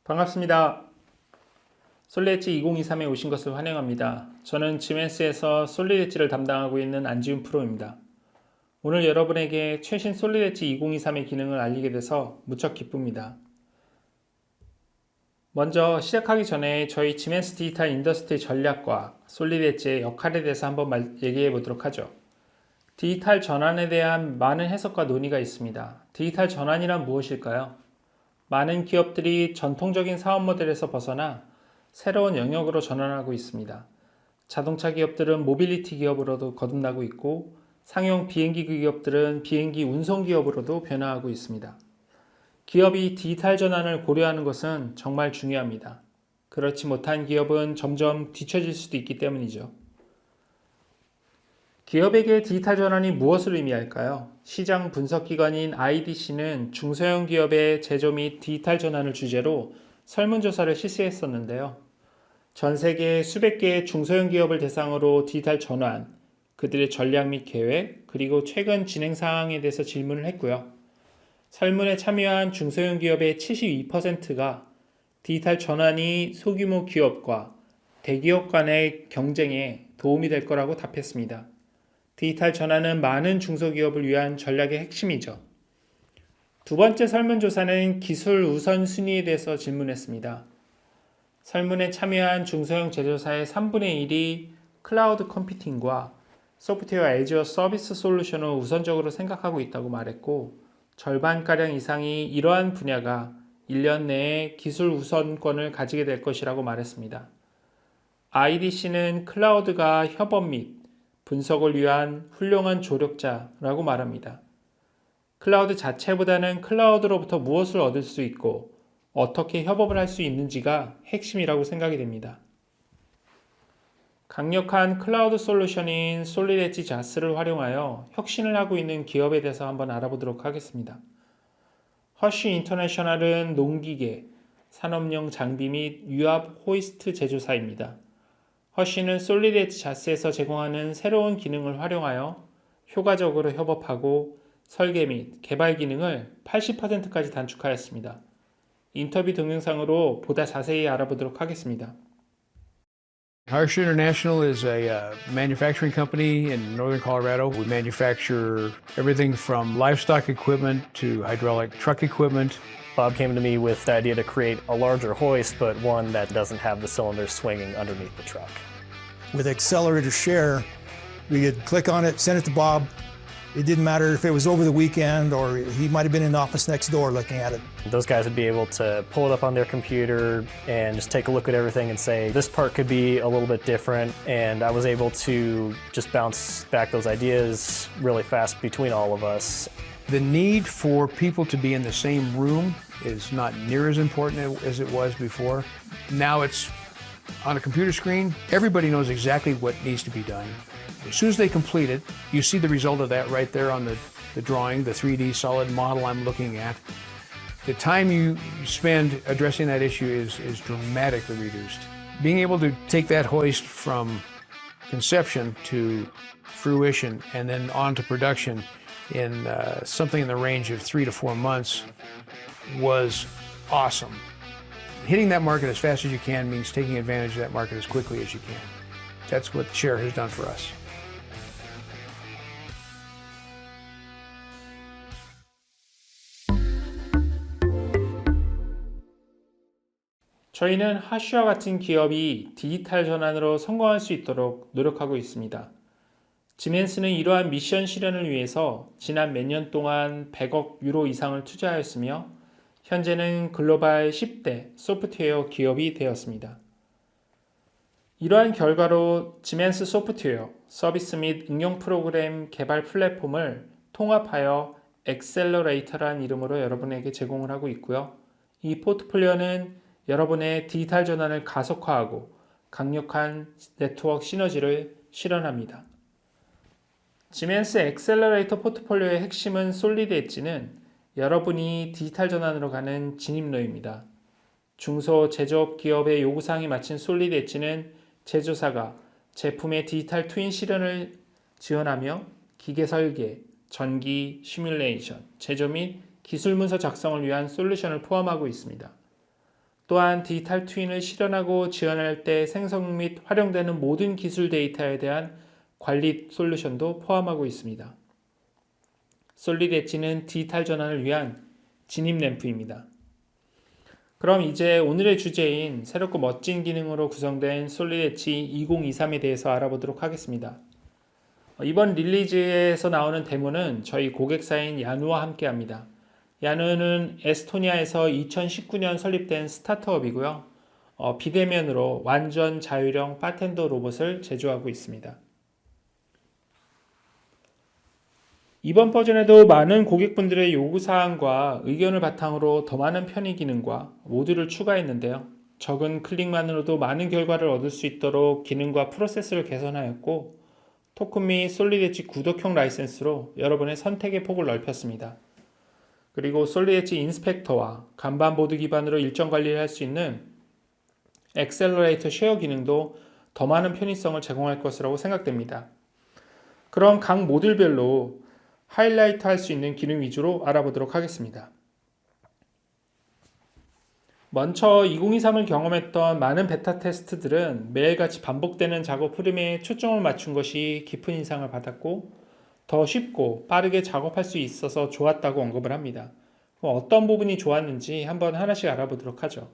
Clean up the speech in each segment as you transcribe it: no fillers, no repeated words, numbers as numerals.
반갑습니다. 솔리엣지 2023에 오신 것을 환영합니다. 저는 지멘스에서 솔리엣지를 담당하고 있는 안지훈 프로입니다. 오늘 여러분에게 최신 솔리엣지 2023의 기능을 알리게 돼서 무척 기쁩니다. 먼저 시작하기 전에 저희 지멘스 디지털 인더스트리 전략과 솔리엣지의 역할에 대해서 한번 얘기해 보도록 하죠. 디지털 전환에 대한 많은 해석과 논의가 있습니다. 디지털 전환이란 무엇일까요? 많은 기업들이 전통적인 사업 모델에서 벗어나 새로운 영역으로 전환하고 있습니다. 자동차 기업들은 모빌리티 기업으로도 거듭나고 있고 상용 비행기 기업들은 비행기 운송 기업으로도 변화하고 있습니다. 기업이 디지털 전환을 고려하는 것은 정말 중요합니다. 그렇지 못한 기업은 점점 뒤처질 수도 있기 때문이죠. 기업에게 디지털 전환이 무엇을 의미할까요? 시장 분석 기관인 IDC는 중소형 기업의 제조 및 디지털 전환을 주제로 설문조사를 실시했었는데요. 전 세계 수백 개의 중소형 기업을 대상으로 디지털 전환, 그들의 전략 및 계획, 그리고 최근 진행 사항에 대해서 질문을 했고요. 설문에 참여한 중소형 기업의 72%가 디지털 전환이 소규모 기업과 대기업 간의 경쟁에 도움이 될 거라고 답했습니다. 디지털 전환은 많은 중소기업을 위한 전략의 핵심이죠. 두 번째 설문조사는 기술 우선순위에 대해서 질문했습니다. 설문에 참여한 중소형 제조사의 3분의 1이 클라우드 컴퓨팅과 소프트웨어 애저 서비스 솔루션을 우선적으로 생각하고 있다고 말했고, 절반가량 이상이 이러한 분야가 1년 내에 기술 우선권을 가지게 될 것이라고 말했습니다. IDC는 클라우드가 협업 및 분석을 위한 훌륭한 조력자라고 말합니다. 클라우드 자체보다는 클라우드로부터 무엇을 얻을 수 있고 어떻게 협업을 할 수 있는지가 핵심이라고 생각이 됩니다. 강력한 클라우드 솔루션인 솔리엣지 자스를 활용하여 혁신을 하고 있는 기업에 대해서 한번 알아보도록 하겠습니다. 허쉬 인터내셔널은 농기계, 산업용 장비 및 유압 호이스트 제조사입니다. 허쉬는 솔리엣지 자스에서 제공하는 새로운 기능을 활용하여 효과적으로 협업하고 설계 및 개발 기능을 80%까지 단축하였습니다. 인터뷰 동영상으로 보다 자세히 알아보도록 하겠습니다. Harsh International is a manufacturing company in northern Colorado. We manufacture everything from livestock equipment to hydraulic truck equipment. Bob came to me with the idea to create a larger hoist, but one that doesn't have the cylinders swinging underneath the truck. With Accelerator Share, we could click on it, send it to Bob. It didn't matter if it was over the weekend or he might have been in the office next door looking at it. Those guys would be able to pull it up on their computer and just take a look at everything and say, this part could be a little bit different. And I was able to just bounce back those ideas really fast between all of us. The need for people to be in the same room is not near as important as it was before. Now it's on a computer screen. Everybody knows exactly what needs to be done. As soon as they complete it, you see the result of that right there on the drawing, the 3D solid model I'm looking at. The time you spend addressing that issue is dramatically reduced. Being able to take that hoist from conception to fruition and then on to production in something in the range of 3 to 4 months was awesome. Hitting that market as fast as you can means taking advantage of that market as quickly as you can. That's what Share has done for us. 저희는 하쉬와 같은 기업이 디지털 전환으로 성공할 수 있도록 노력하고 있습니다. 지멘스는 이러한 미션 실현을 위해서 지난 몇 년 동안 100억 유로 이상을 투자하였으며 현재는 글로벌 10대 소프트웨어 기업이 되었습니다. 이러한 결과로 지멘스 소프트웨어, 서비스 및 응용 프로그램 개발 플랫폼을 통합하여 엑셀러레이터라는 이름으로 여러분에게 제공을 하고 있고요. 이 포트폴리오는 여러분의 디지털 전환을 가속화하고 강력한 네트워크 시너지를 실현합니다. 지멘스 엑셀러레이터 포트폴리오의 핵심은 솔리드엣지는 여러분이 디지털 전환으로 가는 진입로입니다. 중소 제조업 기업의 요구사항에 맞춘 솔리드엣지는 제조사가 제품의 디지털 트윈 실현을 지원하며 기계 설계, 전기, 시뮬레이션, 제조 및 기술 문서 작성을 위한 솔루션을 포함하고 있습니다. 또한 디지털 트윈을 실현하고 지원할 때 생성 및 활용되는 모든 기술 데이터에 대한 관리 솔루션도 포함하고 있습니다. 솔리드 엣지는 디지털 전환을 위한 진입 램프입니다. 그럼 이제 오늘의 주제인 새롭고 멋진 기능으로 구성된 솔리드 엣지 2023에 대해서 알아보도록 하겠습니다. 이번 릴리즈에서 나오는 데모는 저희 고객사인 야누와 함께 합니다. 야누는 에스토니아에서 2019년 설립된 스타트업이고요. 비대면으로 완전 자율형 바텐더 로봇을 제조하고 있습니다. 이번 버전에도 많은 고객분들의 요구사항과 의견을 바탕으로 더 많은 편의 기능과 모듈을 추가했는데요. 적은 클릭만으로도 많은 결과를 얻을 수 있도록 기능과 프로세스를 개선하였고, 토큰 및 솔리드 엣지 구독형 라이센스로 여러분의 선택의 폭을 넓혔습니다. 그리고 솔리드 엣지 인스펙터와 간반 보드 기반으로 일정 관리를 할 수 있는 엑셀러레이터 쉐어 기능도 더 많은 편의성을 제공할 것이라고 생각됩니다. 그럼 각 모듈별로 하이라이트 할 수 있는 기능 위주로 알아보도록 하겠습니다. 먼저 2023을 경험했던 많은 베타 테스트들은 매일같이 반복되는 작업 흐름에 초점을 맞춘 것이 깊은 인상을 받았고, 더 쉽고 빠르게 작업할 수 있어서 좋았다고 언급을 합니다. 어떤 부분이 좋았는지 한번 하나씩 알아보도록 하죠.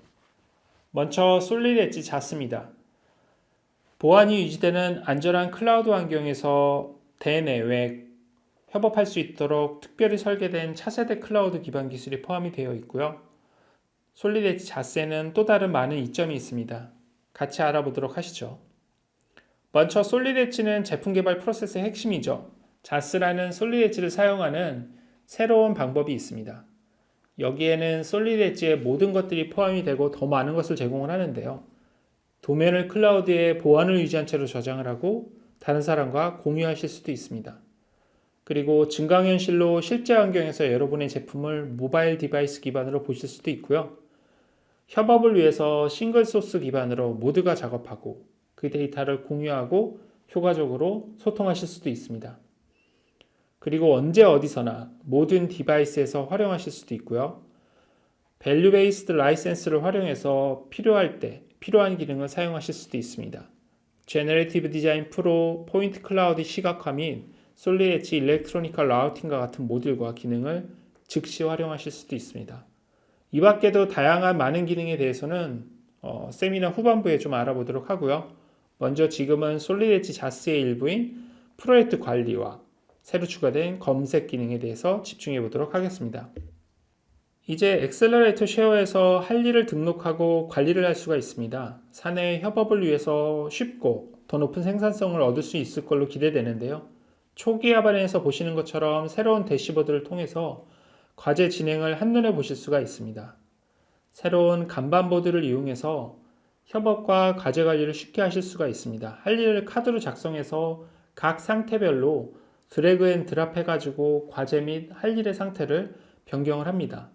먼저 솔리드 엣지 자스입니다. 보안이 유지되는 안전한 클라우드 환경에서 대내외 협업할 수 있도록 특별히 설계된 차세대 클라우드 기반 기술이 포함이 되어 있고요. 솔리드 엣지 자스에는 또 다른 많은 이점이 있습니다. 같이 알아보도록 하시죠. 먼저 솔리드 엣지는 제품 개발 프로세스의 핵심이죠. 자스라는 솔리드 엣지를 사용하는 새로운 방법이 있습니다. 여기에는 솔리드 엣지의 모든 것들이 포함이 되고 더 많은 것을 제공을 하는데요. 도면을 클라우드에 보안을 유지한 채로 저장을 하고 다른 사람과 공유하실 수도 있습니다. 그리고 증강현실로 실제 환경에서 여러분의 제품을 모바일 디바이스 기반으로 보실 수도 있고요. 협업을 위해서 싱글 소스 기반으로 모두가 작업하고 그 데이터를 공유하고 효과적으로 소통하실 수도 있습니다. 그리고 언제 어디서나 모든 디바이스에서 활용하실 수도 있고요. 밸류 베이스드 라이센스를 활용해서 필요할 때 필요한 기능을 사용하실 수도 있습니다. 제너레이티브 디자인 프로, 포인트 클라우드 시각화 및 솔리드 엣지 일렉트로니컬 라우팅과 같은 모듈과 기능을 즉시 활용하실 수도 있습니다. 이 밖에도 다양한 많은 기능에 대해서는 세미나 후반부에 좀 알아보도록 하고요. 먼저 지금은 솔리드 엣지 자스의 일부인 프로젝트 관리와 새로 추가된 검색 기능에 대해서 집중해 보도록 하겠습니다. 이제 엑셀러레이터 쉐어에서 할 일을 등록하고 관리를 할 수가 있습니다. 사내 협업을 위해서 쉽고 더 높은 생산성을 얻을 수 있을 걸로 기대되는데요. 초기 하반에서 보시는 것처럼 새로운 대시보드를 통해서 과제 진행을 한눈에 보실 수가 있습니다. 새로운 간반 보드를 이용해서 협업과 과제 관리를 쉽게 하실 수가 있습니다. 할 일을 카드로 작성해서 각 상태별로 드래그 앤 드랍 해가지고 과제 및 할 일의 상태를 변경을 합니다.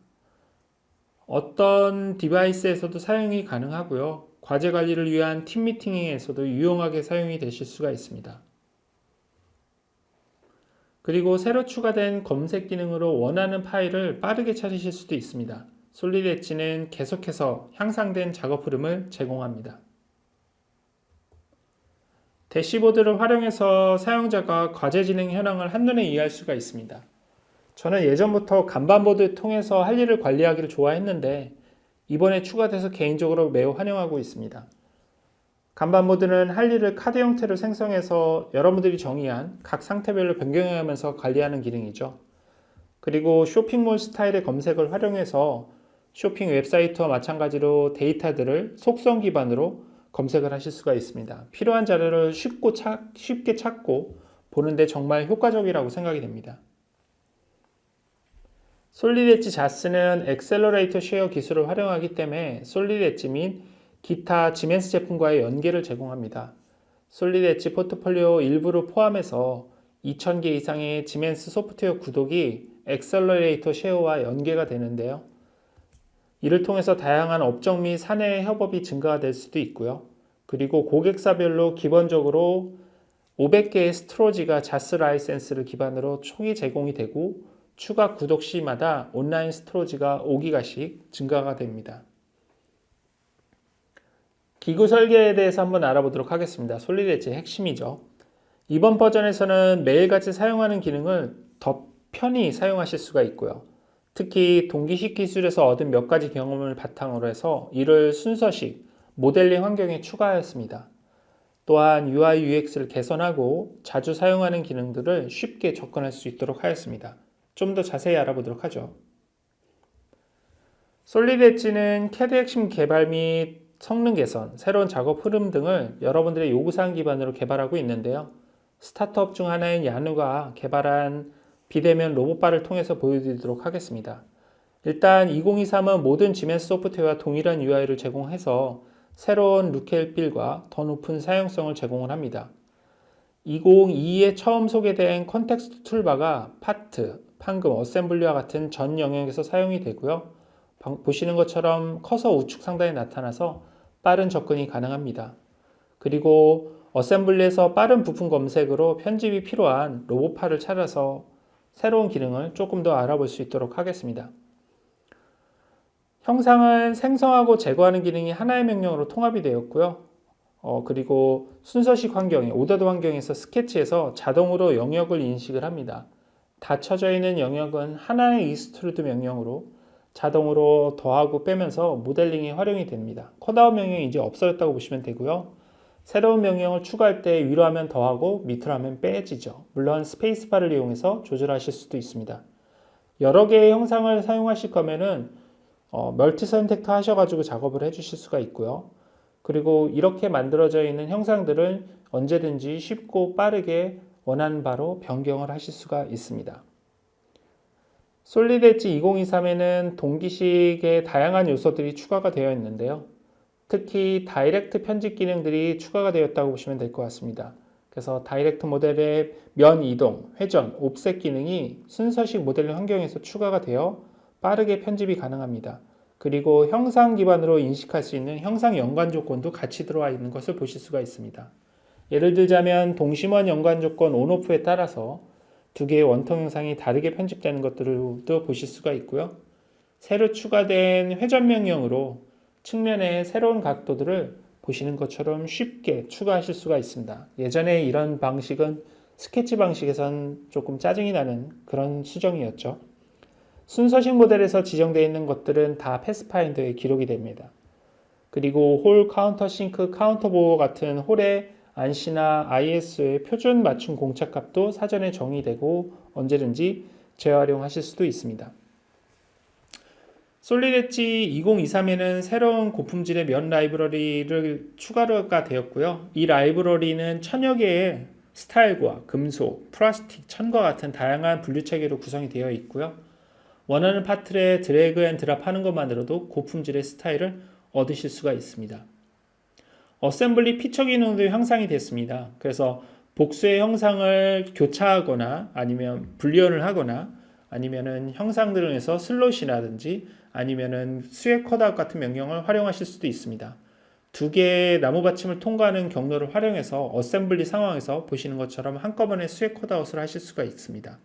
어떤 디바이스에서도 사용이 가능하고요. 과제 관리를 위한 팀 미팅에서도 유용하게 사용이 되실 수가 있습니다. 그리고 새로 추가된 검색 기능으로 원하는 파일을 빠르게 찾으실 수도 있습니다. 솔리드 엣지는 계속해서 향상된 작업 흐름을 제공합니다. 대시보드를 활용해서 사용자가 과제 진행 현황을 한눈에 이해할 수가 있습니다. 저는 예전부터 간반보드 통해서 할 일을 관리하기를 좋아했는데 이번에 추가돼서 개인적으로 매우 환영하고 있습니다. 간반보드는 할 일을 카드 형태로 생성해서 여러분들이 정의한 각 상태별로 변경하면서 관리하는 기능이죠. 그리고 쇼핑몰 스타일의 검색을 활용해서 쇼핑 웹사이트와 마찬가지로 데이터들을 속성 기반으로 검색을 하실 수가 있습니다. 필요한 자료를 쉽게 찾고 보는데 정말 효과적이라고 생각이 됩니다. 솔리드 엣지 자스는 엑셀러레이터 쉐어 기술을 활용하기 때문에 솔리드 엣지 및 기타 지멘스 제품과의 연계를 제공합니다. 솔리드 엣지 포트폴리오 일부를 포함해서 2000개 이상의 지멘스 소프트웨어 구독이 엑셀러레이터 쉐어와 연계가 되는데요. 이를 통해서 다양한 업종 및 사내 협업이 증가가 될 수도 있고요. 그리고 고객사별로 기본적으로 500개의 스토리지가 자스 라이센스를 기반으로 초기 제공이 되고 추가 구독 시마다 온라인 스토리지가 5기가씩 증가가 됩니다. 기구 설계에 대해서 한번 알아보도록 하겠습니다. 솔리드 엣지의 핵심이죠. 이번 버전에서는 매일같이 사용하는 기능을 더 편히 사용하실 수가 있고요. 특히 동기식 기술에서 얻은 몇 가지 경험을 바탕으로 해서 이를 순서식 모델링 환경에 추가하였습니다. 또한 UI, UX를 개선하고 자주 사용하는 기능들을 쉽게 접근할 수 있도록 하였습니다. 좀 더 자세히 알아보도록 하죠. 솔리드 엣지는 CAD 핵심 개발 및 성능 개선, 새로운 작업 흐름 등을 여러분들의 요구사항 기반으로 개발하고 있는데요. 스타트업 중 하나인 야누가 개발한 비대면 로봇바를 통해서 보여드리도록 하겠습니다. 일단 2023은 모든 지멘스 소프트웨어와 동일한 UI를 제공해서 새로운 룩앤필과 더 높은 사용성을 제공을 합니다. 2022에 처음 소개된 컨텍스트 툴바가 파트, 판금, 어셈블리와 같은 전 영역에서 사용이 되고요. 보시는 것처럼 커서 우측 상단에 나타나서 빠른 접근이 가능합니다. 그리고 어셈블리에서 빠른 부품 검색으로 편집이 필요한 로봇파를 찾아서 새로운 기능을 조금 더 알아볼 수 있도록 하겠습니다. 형상을 생성하고 제거하는 기능이 하나의 명령으로 통합이 되었고요. 그리고 순서식 환경에, 오더드 환경에서 스케치에서 자동으로 영역을 인식을 합니다. 닫혀져 있는 영역은 하나의 익스트루드 명령으로 자동으로 더하고 빼면서 모델링에 활용이 됩니다. 컷아웃 명령이 이제 없어졌다고 보시면 되고요. 새로운 명령을 추가할 때 위로 하면 더하고 밑으로 하면 빼지죠. 물론 스페이스바를 이용해서 조절하실 수도 있습니다. 여러 개의 형상을 사용하실 거면은 멀티 선택도 하셔가지고 작업을 해주실 수가 있고요. 그리고 이렇게 만들어져 있는 형상들은 언제든지 쉽고 빠르게 원하는 바로 변경을 하실 수가 있습니다. 솔리드 엣지 2023에는 동기식의 다양한 요소들이 추가가 되어 있는데요. 특히 다이렉트 편집 기능들이 추가가 되었다고 보시면 될 것 같습니다. 그래서 다이렉트 모델의 면 이동, 회전, 옵셋 기능이 순서식 모델링 환경에서 추가가 되어 빠르게 편집이 가능합니다. 그리고 형상 기반으로 인식할 수 있는 형상 연관 조건도 같이 들어와 있는 것을 보실 수가 있습니다. 예를 들자면 동심원 연관 조건 온오프에 따라서 두 개의 원통 형상이 다르게 편집되는 것들도 보실 수가 있고요. 새로 추가된 회전 명령으로 측면의 새로운 각도들을 보시는 것처럼 쉽게 추가하실 수가 있습니다. 예전에 이런 방식은 스케치 방식에선 조금 짜증이 나는 그런 수정이었죠. 순서식 모델에서 지정되어 있는 것들은 다 패스파인더에 기록이 됩니다. 그리고 홀 카운터 싱크 카운터 보호 같은 홀의 안시나 ISO의 표준 맞춤 공착값도 사전에 정의되고 언제든지 재활용하실 수도 있습니다. 솔리드 엣지 2023에는 새로운 고품질의 면 라이브러리를 추가가 되었고요. 이 라이브러리는 천여 개의 스타일과 금속, 플라스틱, 천과 같은 다양한 분류 체계로 구성이 되어 있고요. 원하는 파트에 드래그 앤 드랍 하는 것만으로도 고품질의 스타일을 얻으실 수가 있습니다. 어셈블리 피처 기능도 향상이 됐습니다. 그래서 복수의 형상을 교차하거나 아니면 분리언을 하거나 아니면은 형상들을 해서 슬롯이라든지 아니면은 스웩 컷아웃 같은 명령을 활용하실 수도 있습니다. 두 개의 나무 받침을 통과하는 경로를 활용해서 어셈블리 상황에서 보시는 것처럼 한꺼번에 스웩 컷아웃을 하실 수가 있습니다.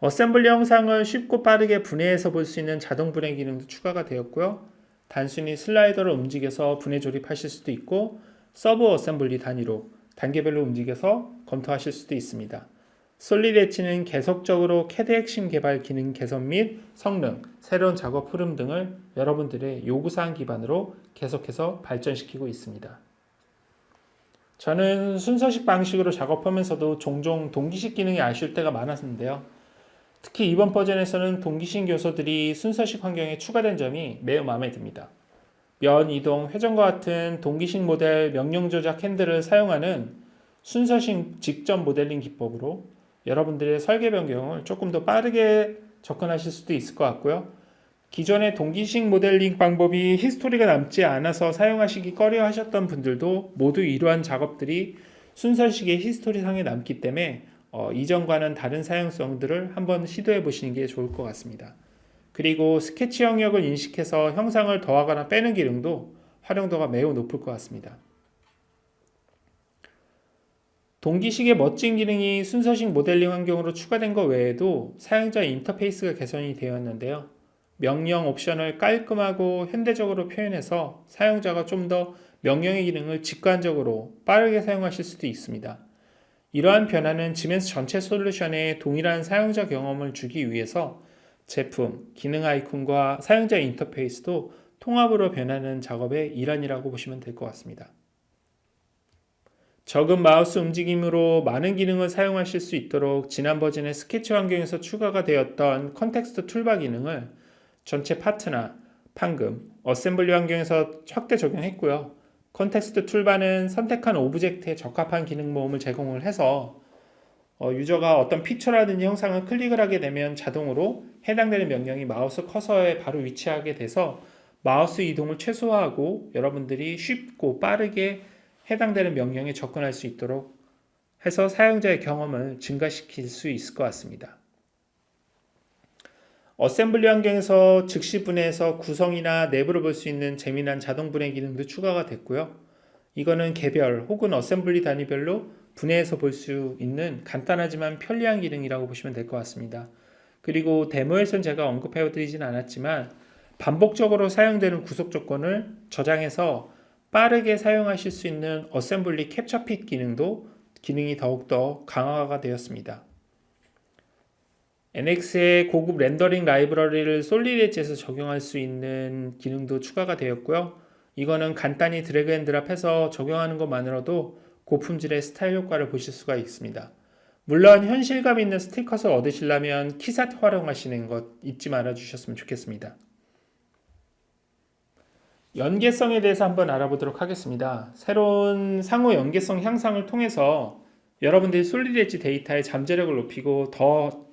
어셈블리 형상을 쉽고 빠르게 분해해서 볼 수 있는 자동 분해 기능도 추가가 되었고요. 단순히 슬라이더를 움직여서 분해 조립하실 수도 있고 서브 어셈블리 단위로 단계별로 움직여서 검토하실 수도 있습니다. 솔리드 엣지는 계속적으로 CAD 핵심 개발 기능 개선 및 성능, 새로운 작업 흐름 등을 여러분들의 요구사항 기반으로 계속해서 발전시키고 있습니다. 저는 순서식 방식으로 작업하면서도 종종 동기식 기능이 아쉬울 때가 많았는데요. 특히 이번 버전에서는 동기식 요소들이 순서식 환경에 추가된 점이 매우 마음에 듭니다. 면 이동, 회전과 같은 동기식 모델 명령 조작 핸들을 사용하는 순서식 직접 모델링 기법으로 여러분들의 설계 변경을 조금 더 빠르게 접근하실 수도 있을 것 같고요. 기존의 동기식 모델링 방법이 히스토리가 남지 않아서 사용하시기 꺼려 하셨던 분들도 모두 이러한 작업들이 순서식의 히스토리상에 남기 때문에 이전과는 다른 사용성들을 한번 시도해 보시는 게 좋을 것 같습니다. 그리고 스케치 영역을 인식해서 형상을 더하거나 빼는 기능도 활용도가 매우 높을 것 같습니다. 동기식의 멋진 기능이 순서식 모델링 환경으로 추가된 것 외에도 사용자 인터페이스가 개선이 되었는데요. 명령 옵션을 깔끔하고 현대적으로 표현해서 사용자가 좀 더 명령의 기능을 직관적으로 빠르게 사용하실 수도 있습니다. 이러한 변화는 지멘스 전체 솔루션에 동일한 사용자 경험을 주기 위해서 제품, 기능 아이콘과 사용자 인터페이스도 통합으로 변하는 작업의 일환이라고 보시면 될 것 같습니다. 적은 마우스 움직임으로 많은 기능을 사용하실 수 있도록 지난 버전의 스케치 환경에서 추가가 되었던 컨텍스트 툴바 기능을 전체 파트나 판금, 어셈블리 환경에서 확대 적용했고요. 컨텍스트 툴바는 선택한 오브젝트에 적합한 기능 모음을 제공을 해서 유저가 어떤 피처라든지 형상을 클릭을 하게 되면 자동으로 해당되는 명령이 마우스 커서에 바로 위치하게 돼서 마우스 이동을 최소화하고 여러분들이 쉽고 빠르게 해당되는 명령에 접근할 수 있도록 해서 사용자의 경험을 증가시킬 수 있을 것 같습니다. 어셈블리 환경에서 즉시 분해해서 구성이나 내부를 볼 수 있는 재미난 자동 분해 기능도 추가가 됐고요. 이거는 개별 혹은 어셈블리 단위별로 분해해서 볼 수 있는 간단하지만 편리한 기능이라고 보시면 될 것 같습니다. 그리고 데모에선 제가 언급해드리진 않았지만 반복적으로 사용되는 구속 조건을 저장해서 빠르게 사용하실 수 있는 어셈블리 캡처 핏 기능이 더욱더 강화가 되었습니다. NX의 고급 렌더링 라이브러리를 솔리드 엣지에서 적용할 수 있는 기능도 추가가 되었고요. 이거는 간단히 드래그 앤 드랍해서 적용하는 것만으로도 고품질의 스타일 효과를 보실 수가 있습니다. 물론 현실감 있는 스티커를 얻으시려면 키사트 활용하시는 것 잊지 말아 주셨으면 좋겠습니다. 연계성에 대해서 한번 알아보도록 하겠습니다. 새로운 상호 연계성 향상을 통해서 여러분들이 솔리드 엣지 데이터의 잠재력을 높이고 더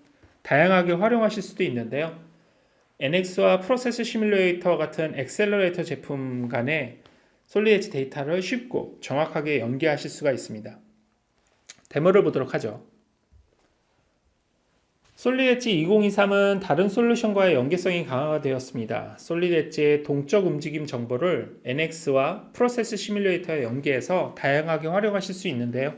다양하게 활용하실 수도 있는데요. NX와 프로세스 시뮬레이터 같은 엑셀러레이터 제품 간의 솔리드 엣지 데이터를 쉽고 정확하게 연계하실 수가 있습니다. 데모를 보도록 하죠. 솔리드 엣지 2023은 다른 솔루션과의 연계성이 강화가 되었습니다. 솔리드 엣지의 동적 움직임 정보를 NX와 프로세스 시뮬레이터에 연계해서 다양하게 활용하실 수 있는데요.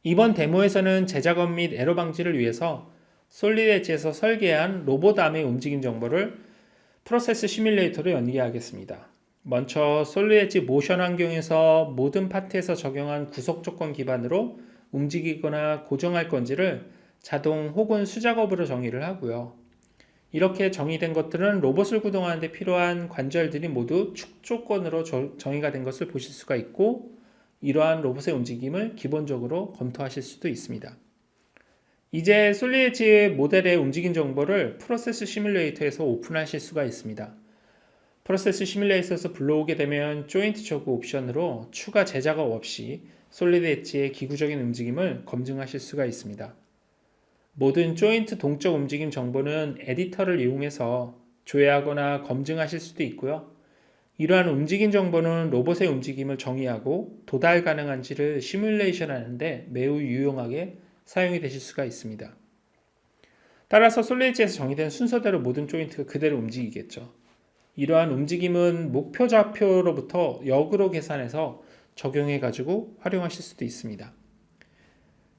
이번 데모에서는 재작업 및 에러 방지를 위해서 솔리드 엣지에서 설계한 로봇 암의 움직임 정보를 프로세스 시뮬레이터로 연계하겠습니다. 먼저 솔리드 엣지 모션 환경에서 모든 파트에서 적용한 구속 조건 기반으로 움직이거나 고정할 건지를 자동 혹은 수작업으로 정의를 하고요. 이렇게 정의된 것들은 로봇을 구동하는 데 필요한 관절들이 모두 축 조건으로 정의가 된 것을 보실 수가 있고 이러한 로봇의 움직임을 기본적으로 검토하실 수도 있습니다. 이제 솔리드 엣지 모델의 움직임 정보를 프로세스 시뮬레이터에서 오픈하실 수가 있습니다. 프로세스 시뮬레이터에서 불러오게 되면 조인트 저그 옵션으로 추가 재작업 없이 솔리드 엣지의 기구적인 움직임을 검증하실 수가 있습니다. 모든 조인트 동적 움직임 정보는 에디터를 이용해서 조회하거나 검증하실 수도 있고요. 이러한 움직임 정보는 로봇의 움직임을 정의하고 도달 가능한지를 시뮬레이션 하는데 매우 유용하게 사용이 되실 수가 있습니다. 따라서 솔리드에서 정의된 순서대로 모든 조인트가 그대로 움직이겠죠. 이러한 움직임은 목표 좌표로부터 역으로 계산해서 적용해 가지고 활용하실 수도 있습니다.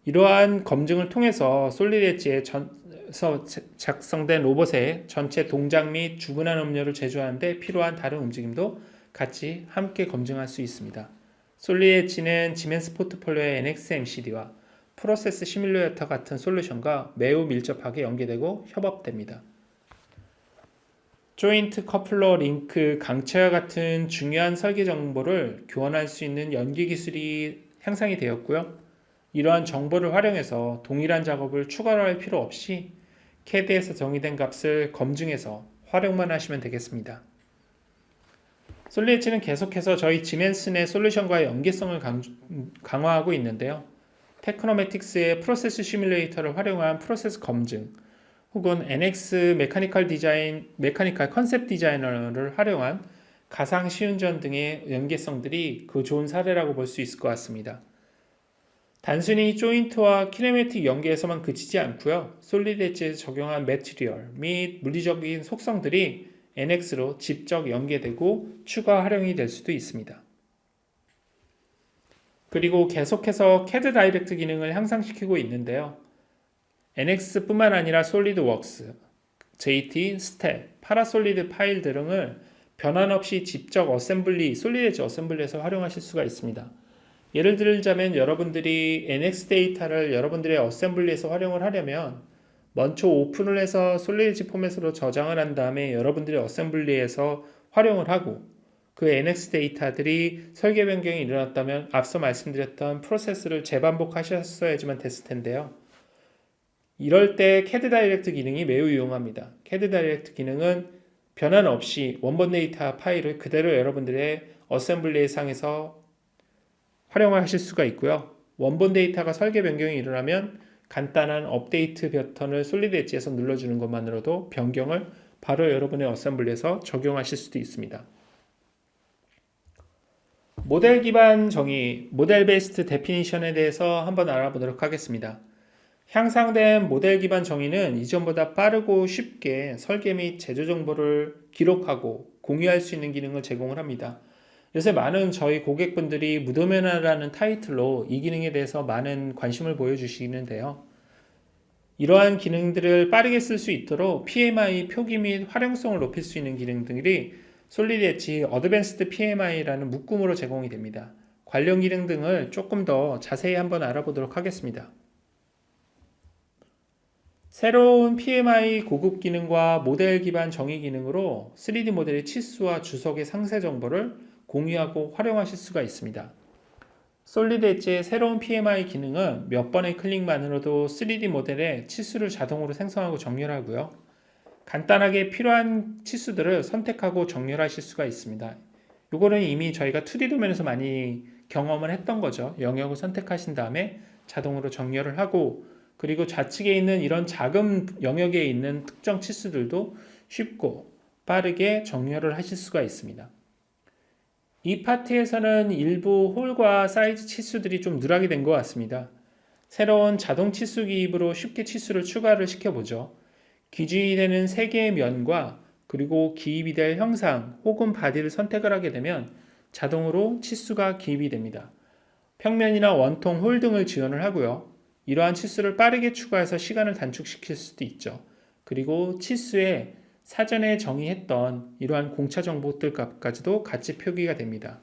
이러한 검증을 통해서 솔리드 엣지에서 작성된 로봇의 전체 동작 및 주문한 음료를 제조하는 데 필요한 다른 움직임도 같이 함께 검증할 수 있습니다. 솔리드 엣지는 지멘스 포트폴리오의 NX MCD와 프로세스 시뮬레이터 같은 솔루션과 매우 밀접하게 연계되고 협업됩니다. 조인트, 커플러, 링크, 강체와 같은 중요한 설계 정보를 교환할 수 있는 연계 기술이 향상이 되었고요. 이러한 정보를 활용해서 동일한 작업을 추가로 할 필요 없이 CAD에서 정의된 값을 검증해서 활용만 하시면 되겠습니다. 솔리드 엣지는 계속해서 저희 지멘스 내 솔루션과의 연계성을 강화하고 있는데요. 테크노매틱스의 프로세스 시뮬레이터를 활용한 프로세스 검증 혹은 NX 메카니컬 컨셉 디자이너를 활용한 가상 시운전 등의 연계성들이 그 좋은 사례라고 볼 수 있을 것 같습니다. 단순히 조인트와 키네매틱 연계에서만 그치지 않고요. 솔리드 엣지에서 적용한 매티리얼 및 물리적인 속성들이 NX로 직접 연계되고 추가 활용이 될 수도 있습니다. 그리고 계속해서 CAD 다이렉트 기능을 향상시키고 있는데요. NX뿐만 아니라 솔리드웍스, JT, 스텝, 파라솔리드 파일 등을 변환 없이 직접 어셈블리, 솔리드 엣지 어셈블리에서 활용하실 수가 있습니다. 예를 들자면 여러분들이 NX 데이터를 여러분들의 어셈블리에서 활용을 하려면 먼저 오픈을 해서 솔리드 엣지 포맷으로 저장을 한 다음에 여러분들의 어셈블리에서 활용을 하고 그 NX 데이터들이 설계 변경이 일어났다면 앞서 말씀드렸던 프로세스를 재반복하셨어야지만 됐을 텐데요. 이럴 때 CAD 다이렉트 기능이 매우 유용합니다. CAD 다이렉트 기능은 변환 없이 원본 데이터 파일을 그대로 여러분들의 어셈블리 상에서 활용을 하실 수가 있고요. 원본 데이터가 설계 변경이 일어나면 간단한 업데이트 버튼을 솔리드 엣지에서 눌러주는 것만으로도 변경을 바로 여러분의 어셈블리에서 적용하실 수도 있습니다. 모델 기반 정의, 모델 베이스드 데피니션에 대해서 한번 알아보도록 하겠습니다. 향상된 모델 기반 정의는 이전보다 빠르고 쉽게 설계 및 제조 정보를 기록하고 공유할 수 있는 기능을 제공을 합니다. 요새 많은 저희 고객분들이 무도면화라는 타이틀로 이 기능에 대해서 많은 관심을 보여주시는데요. 이러한 기능들을 빠르게 쓸 수 있도록 PMI 표기 및 활용성을 높일 수 있는 기능들이 솔리드 엣지 어드밴스드 PMI라는 묶음으로 제공이 됩니다. 관련 기능 등을 조금 더 자세히 한번 알아보도록 하겠습니다. 새로운 PMI 고급 기능과 모델 기반 정의 기능으로 3D 모델의 치수와 주석의 상세 정보를 공유하고 활용하실 수가 있습니다. 솔리드 엣지의 새로운 PMI 기능은 몇 번의 클릭만으로도 3D 모델의 치수를 자동으로 생성하고 정렬하고요. 간단하게 필요한 치수들을 선택하고 정렬하실 수가 있습니다. 이거는 이미 저희가 2D 도면에서 많이 경험을 했던 거죠. 영역을 선택하신 다음에 자동으로 정렬을 하고 그리고 좌측에 있는 이런 작은 영역에 있는 특정 치수들도 쉽고 빠르게 정렬을 하실 수가 있습니다. 이 파트에서는 일부 홀과 사이즈 치수들이 좀 누락이 된 것 같습니다. 새로운 자동 치수 기입으로 쉽게 치수를 추가를 시켜보죠. 기준이 되는 3개의 면과 그리고 기입이 될 형상 혹은 바디를 선택을 하게 되면 자동으로 치수가 기입이 됩니다. 평면이나 원통, 홀 등을 지원을 하고요. 이러한 치수를 빠르게 추가해서 시간을 단축시킬 수도 있죠. 그리고 치수에 사전에 정의했던 이러한 공차 정보들 값까지도 같이 표기가 됩니다.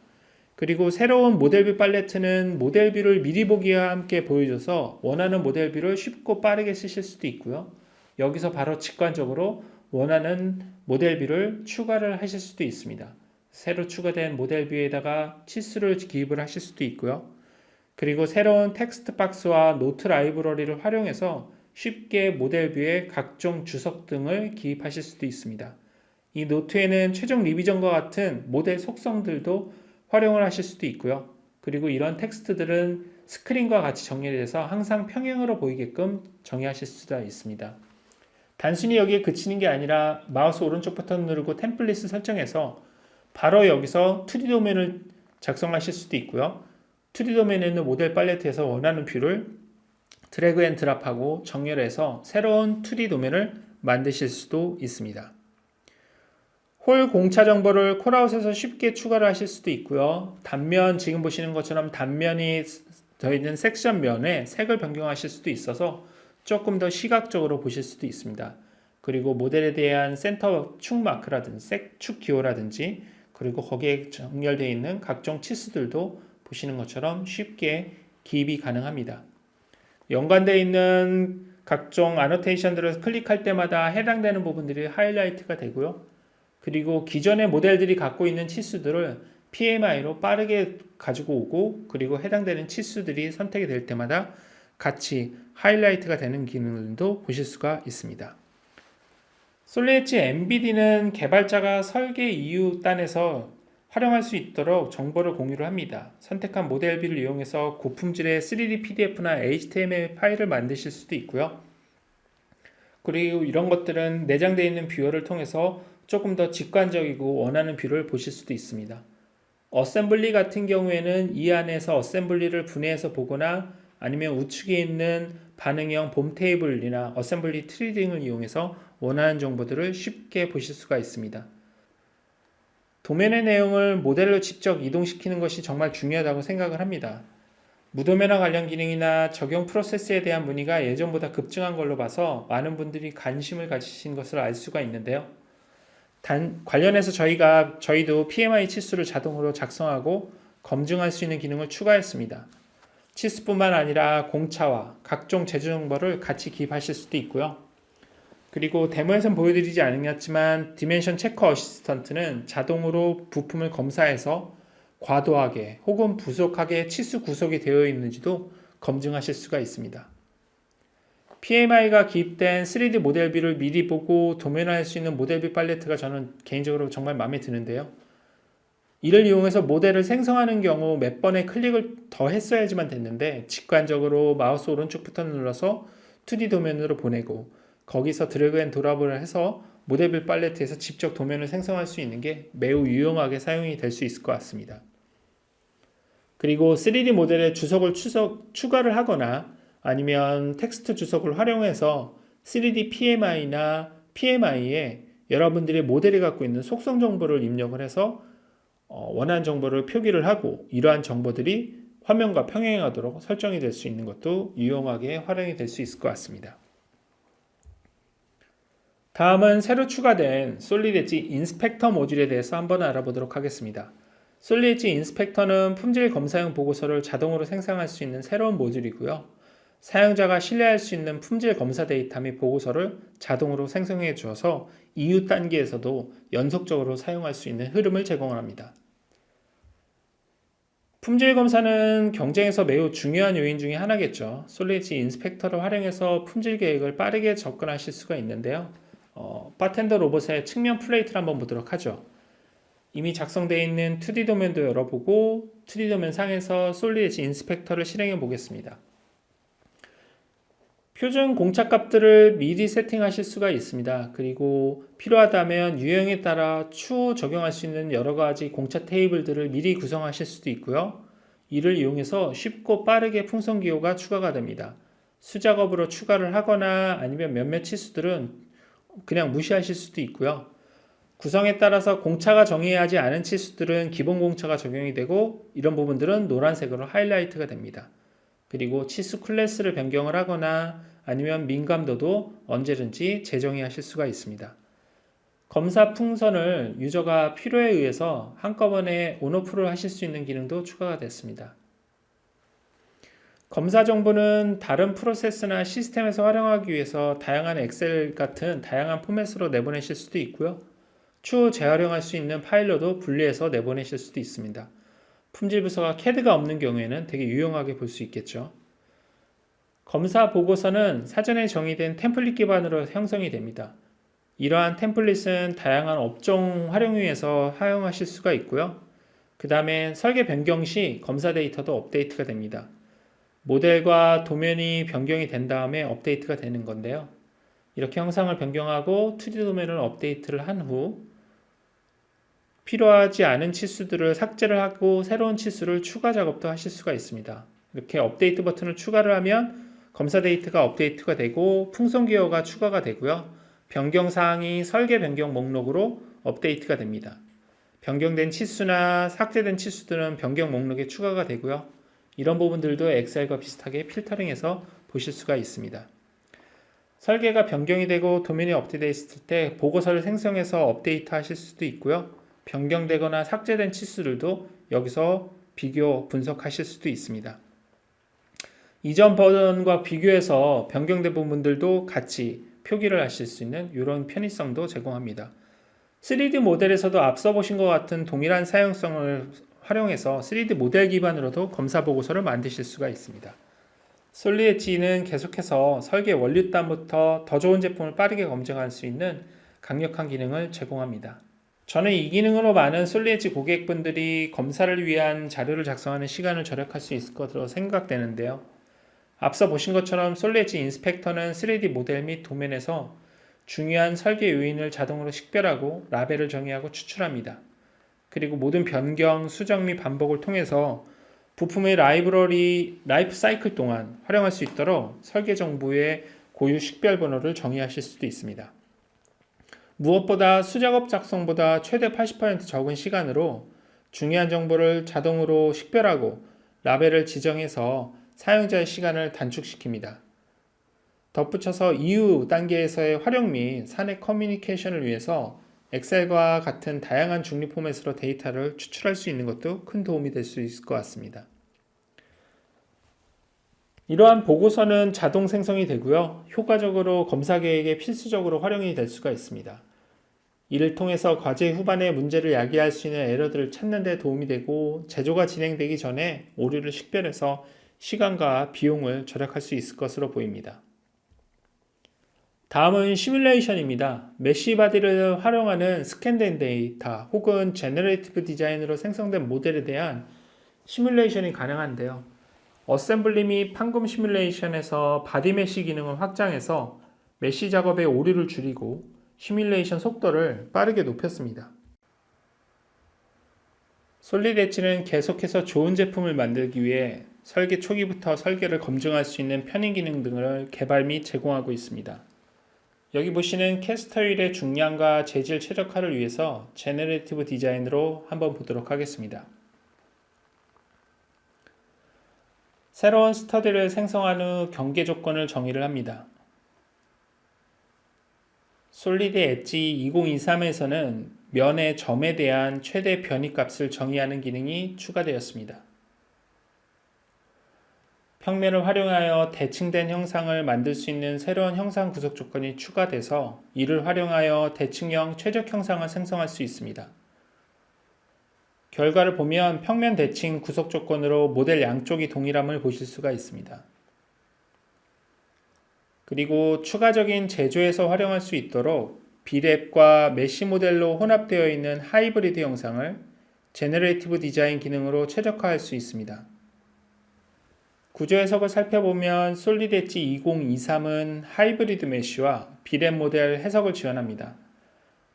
그리고 새로운 모델뷰 팔레트는 모델뷰를 미리 보기와 함께 보여줘서 원하는 모델뷰를 쉽고 빠르게 쓰실 수도 있고요. 여기서 바로 직관적으로 원하는 모델뷰를 추가를 하실 수도 있습니다. 새로 추가된 모델뷰에다가 치수를 기입을 하실 수도 있고요. 그리고 새로운 텍스트 박스와 노트 라이브러리를 활용해서 쉽게 모델뷰에 각종 주석 등을 기입하실 수도 있습니다. 이 노트에는 최종 리비전과 같은 모델 속성들도 활용을 하실 수도 있고요. 그리고 이런 텍스트들은 스크린과 같이 정렬이 돼서 항상 평행으로 보이게끔 정의하실 수가 있습니다. 단순히 여기에 그치는 게 아니라 마우스 오른쪽 버튼 누르고 템플릿을 설정해서 바로 여기서 2D 도면을 작성하실 수도 있고요. 2D 도면에 있는 모델 팔레트에서 원하는 뷰를 드래그 앤 드랍하고 정렬해서 새로운 2D 도면을 만드실 수도 있습니다. 홀 공차 정보를 콜아웃에서 쉽게 추가를 하실 수도 있고요. 단면, 지금 보시는 것처럼 단면이 더있는 섹션 면에 색을 변경하실 수도 있어서 조금 더 시각적으로 보실 수도 있습니다. 그리고 모델에 대한 센터 축 마크라든지 축 기호라든지 그리고 거기에 정렬되어 있는 각종 치수들도 보시는 것처럼 쉽게 기입이 가능합니다. 연관되어 있는 각종 아노테이션들을 클릭할 때마다 해당되는 부분들이 하이라이트가 되고요. 그리고 기존의 모델들이 갖고 있는 치수들을 PMI로 빠르게 가지고 오고 그리고 해당되는 치수들이 선택이 될 때마다 같이 하이라이트가 되는 기능도 보실 수가 있습니다. 솔리드 엣지 MBD는 개발자가 설계 이후 단에서 활용할 수 있도록 정보를 공유를 합니다. 선택한 모델뷰를 이용해서 고품질의 3D PDF나 HTML 파일을 만드실 수도 있고요. 그리고 이런 것들은 내장되어 있는 뷰어를 통해서 조금 더 직관적이고 원하는 뷰를 보실 수도 있습니다. 어셈블리 같은 경우에는 이 안에서 어셈블리를 분해해서 보거나 아니면 우측에 있는 반응형 봄 테이블이나 어셈블리 트리 등을 이용해서 원하는 정보들을 쉽게 보실 수가 있습니다. 도면의 내용을 모델로 직접 이동시키는 것이 정말 중요하다고 생각을 합니다. 무도면화 관련 기능이나 적용 프로세스에 대한 문의가 예전보다 급증한 걸로 봐서 많은 분들이 관심을 가지신 것을 알 수가 있는데요. 관련해서 저희도 PMI 치수를 자동으로 작성하고 검증할 수 있는 기능을 추가했습니다. 치수뿐만 아니라 공차와 각종 제조 정보를 같이 기입하실 수도 있고요. 그리고 데모에선 보여드리지 않았지만 디멘션 체커 어시스턴트는 자동으로 부품을 검사해서 과도하게 혹은 부족하게 치수 구속이 되어 있는지도 검증하실 수가 있습니다. PMI가 기입된 3D 모델뷰를 미리 보고 도면화할 수 있는 모델뷰 팔레트가 저는 개인적으로 정말 마음에 드는데요. 이를 이용해서 모델을 생성하는 경우 몇 번의 클릭을 더 했어야지만 됐는데 직관적으로 마우스 오른쪽 버튼을 눌러서 2D 도면으로 보내고 거기서 드래그 앤 드롭을 해서 모델뷰 팔레트에서 직접 도면을 생성할 수 있는 게 매우 유용하게 사용이 될 수 있을 것 같습니다. 그리고 3D 모델에 주석을 추가를 하거나 아니면 텍스트 주석을 활용해서 3D PMI나 PMI에 여러분들의 모델이 갖고 있는 속성 정보를 입력을 해서 원하는 정보를 표기를 하고 이러한 정보들이 화면과 평행하도록 설정이 될 수 있는 것도 유용하게 활용이 될 수 있을 것 같습니다. 다음은 새로 추가된 솔리드 엣지 인스펙터 모듈에 대해서 한번 알아보도록 하겠습니다. 솔리드 엣지 인스펙터는 품질 검사용 보고서를 자동으로 생성할 수 있는 새로운 모듈이고요. 사용자가 신뢰할 수 있는 품질 검사 데이터 및 보고서를 자동으로 생성해 주어서 이후 단계에서도 연속적으로 사용할 수 있는 흐름을 제공합니다. 품질 검사는 경쟁에서 매우 중요한 요인 중에 하나겠죠. 솔리드 엣지 인스펙터를 활용해서 품질 계획을 빠르게 접근하실 수가 있는데요. 바텐더 로봇의 측면 플레이트를 한번 보도록 하죠. 이미 작성되어 있는 2D 도면도 열어보고 2D 도면 상에서 솔리드 엣지 인스펙터를 실행해 보겠습니다. 표준 공차 값들을 미리 세팅하실 수가 있습니다. 그리고 필요하다면 유형에 따라 추후 적용할 수 있는 여러 가지 공차 테이블들을 미리 구성하실 수도 있고요. 이를 이용해서 쉽고 빠르게 풍선 기호가 추가가 됩니다. 수작업으로 추가를 하거나 아니면 몇몇 치수들은 그냥 무시하실 수도 있고요. 구성에 따라서 공차가 정의하지 않은 치수들은 기본 공차가 적용이 되고 이런 부분들은 노란색으로 하이라이트가 됩니다. 그리고 치수 클래스를 변경을 하거나 아니면 민감도도 언제든지 재정의 하실 수가 있습니다. 검사 풍선을 유저가 필요에 의해서 한꺼번에 온오프를 하실 수 있는 기능도 추가가 됐습니다. 검사 정보는 다른 프로세스나 시스템에서 활용하기 위해서 다양한 엑셀 같은 다양한 포맷으로 내보내실 수도 있고요. 추후 재활용할 수 있는 파일로도 분리해서 내보내실 수도 있습니다. 품질 부서가 CAD가 없는 경우에는 되게 유용하게 볼 수 있겠죠. 검사 보고서는 사전에 정의된 템플릿 기반으로 형성이 됩니다. 이러한 템플릿은 다양한 업종 활용위에서 사용하실 수가 있고요. 그 다음에 설계 변경 시 검사 데이터도 업데이트가 됩니다. 모델과 도면이 변경이 된 다음에 업데이트가 되는 건데요. 이렇게 형상을 변경하고 2D 도면을 업데이트를 한 후 필요하지 않은 치수들을 삭제를 하고 새로운 치수를 추가 작업도 하실 수가 있습니다. 이렇게 업데이트 버튼을 추가를 하면 검사 데이터가 업데이트가 되고 풍선 기호가 추가가 되고요. 변경 사항이 설계 변경 목록으로 업데이트가 됩니다. 변경된 치수나 삭제된 치수들은 변경 목록에 추가가 되고요. 이런 부분들도 엑셀과 비슷하게 필터링해서 보실 수가 있습니다. 설계가 변경이 되고 도면이 업데이트됐을 때 보고서를 생성해서 업데이트 하실 수도 있고요. 변경되거나 삭제된 치수들도 여기서 비교 분석하실 수도 있습니다. 이전 버전과 비교해서 변경된 부분들도 같이 표기를 하실 수 있는 이런 편의성도 제공합니다. 3D 모델에서도 앞서 보신 것 같은 동일한 사용성을 활용해서 3D 모델 기반으로도 검사 보고서를 만드실 수가 있습니다. 솔리드 엣지는 계속해서 설계 원리단부터 더 좋은 제품을 빠르게 검증할 수 있는 강력한 기능을 제공합니다. 저는 이 기능으로 많은 솔리드 엣지 고객분들이 검사를 위한 자료를 작성하는 시간을 절약할 수 있을 것으로 생각되는데요. 앞서 보신 것처럼 솔리드 엣지 인스펙터는 3D 모델 및 도면에서 중요한 설계 요인을 자동으로 식별하고 라벨을 정의하고 추출합니다. 그리고 모든 변경, 수정 및 반복을 통해서 부품의 라이프 사이클 동안 활용할 수 있도록 설계 정보의 고유 식별 번호를 정의하실 수도 있습니다. 무엇보다 수작업 작성보다 최대 80% 적은 시간으로 중요한 정보를 자동으로 식별하고 라벨을 지정해서 사용자의 시간을 단축시킵니다. 덧붙여서 이후 단계에서의 활용 및 사내 커뮤니케이션을 위해서 엑셀과 같은 다양한 중립 포맷으로 데이터를 추출할 수 있는 것도 큰 도움이 될 수 있을 것 같습니다. 이러한 보고서는 자동 생성이 되고요. 효과적으로 검사 계획에 필수적으로 활용이 될 수가 있습니다. 이를 통해서 과제 후반에 문제를 야기할 수 있는 에러들을 찾는 데 도움이 되고 제조가 진행되기 전에 오류를 식별해서 시간과 비용을 절약할 수 있을 것으로 보입니다. 다음은 시뮬레이션입니다. 메쉬 바디를 활용하는 스캔된 데이터 혹은 제너레이티브 디자인으로 생성된 모델에 대한 시뮬레이션이 가능한데요. 어셈블리 및 판금 시뮬레이션에서 바디 메쉬 기능을 확장해서 메쉬 작업의 오류를 줄이고 시뮬레이션 속도를 빠르게 높였습니다. 솔리드 엣지는 계속해서 좋은 제품을 만들기 위해 설계 초기부터 설계를 검증할 수 있는 편의 기능 등을 개발 및 제공하고 있습니다. 여기 보시는 캐스터 휠의 중량과 재질 최적화를 위해서 제너레이티브 디자인으로 한번 보도록 하겠습니다. 새로운 스터드를 생성한 후 경계 조건을 정의를 합니다. 솔리드 엣지 2023에서는 면의 점에 대한 최대 변이 값을 정의하는 기능이 추가되었습니다. 평면을 활용하여 대칭된 형상을 만들 수 있는 새로운 형상 구석 조건이 추가돼서 이를 활용하여 대칭형 최적 형상을 생성할 수 있습니다. 결과를 보면 평면 대칭 구석 조건으로 모델 양쪽이 동일함을 보실 수가 있습니다. 그리고 추가적인 제조에서 활용할 수 있도록 비랩과 메쉬 모델로 혼합되어 있는 하이브리드 형상을 제너레이티브 디자인 기능으로 최적화할 수 있습니다. 구조 해석을 살펴보면 솔리드 엣지 2023은 하이브리드 메쉬와 비랩 모델 해석을 지원합니다.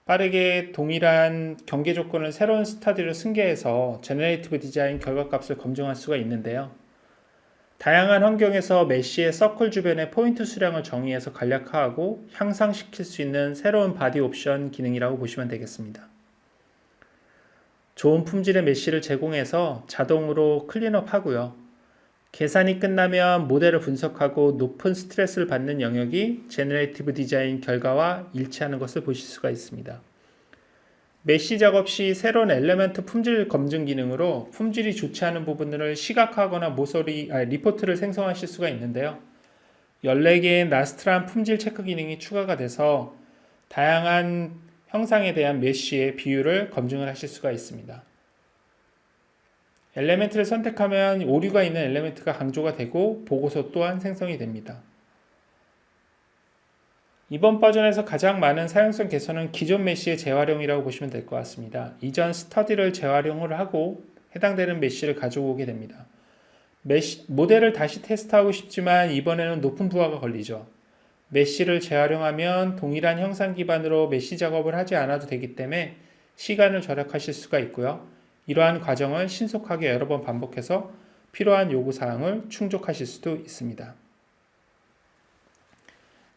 빠르게 동일한 경계 조건을 새로운 스터디로 승계해서 제너레이티브 디자인 결과값을 검증할 수가 있는데요. 다양한 환경에서 메쉬의 서클 주변의 포인트 수량을 정의해서 간략화하고 향상시킬 수 있는 새로운 바디 옵션 기능이라고 보시면 되겠습니다. 좋은 품질의 메쉬를 제공해서 자동으로 클린업 하고요. 계산이 끝나면 모델을 분석하고 높은 스트레스를 받는 영역이 제너레이티브 디자인 결과와 일치하는 것을 보실 수가 있습니다. 메쉬 작업 시 새로운 엘리멘트 품질 검증 기능으로 품질이 좋지 않은 부분들을 시각화하거나 리포트를 생성하실 수가 있는데요. 14개의 나스트란 품질 체크 기능이 추가가 돼서 다양한 형상에 대한 메쉬의 비율을 검증을 하실 수가 있습니다. 엘리멘트를 선택하면 오류가 있는 엘리멘트가 강조가 되고 보고서 또한 생성이 됩니다. 이번 버전에서 가장 많은 사용성 개선은 기존 메쉬의 재활용이라고 보시면 될 것 같습니다. 이전 스터디를 재활용을 하고 해당되는 메쉬를 가져오게 됩니다. 모델을 다시 테스트하고 싶지만 이번에는 높은 부하가 걸리죠. 메쉬를 재활용하면 동일한 형상 기반으로 메쉬 작업을 하지 않아도 되기 때문에 시간을 절약하실 수가 있고요. 이러한 과정을 신속하게 여러 번 반복해서 필요한 요구사항을 충족하실 수도 있습니다.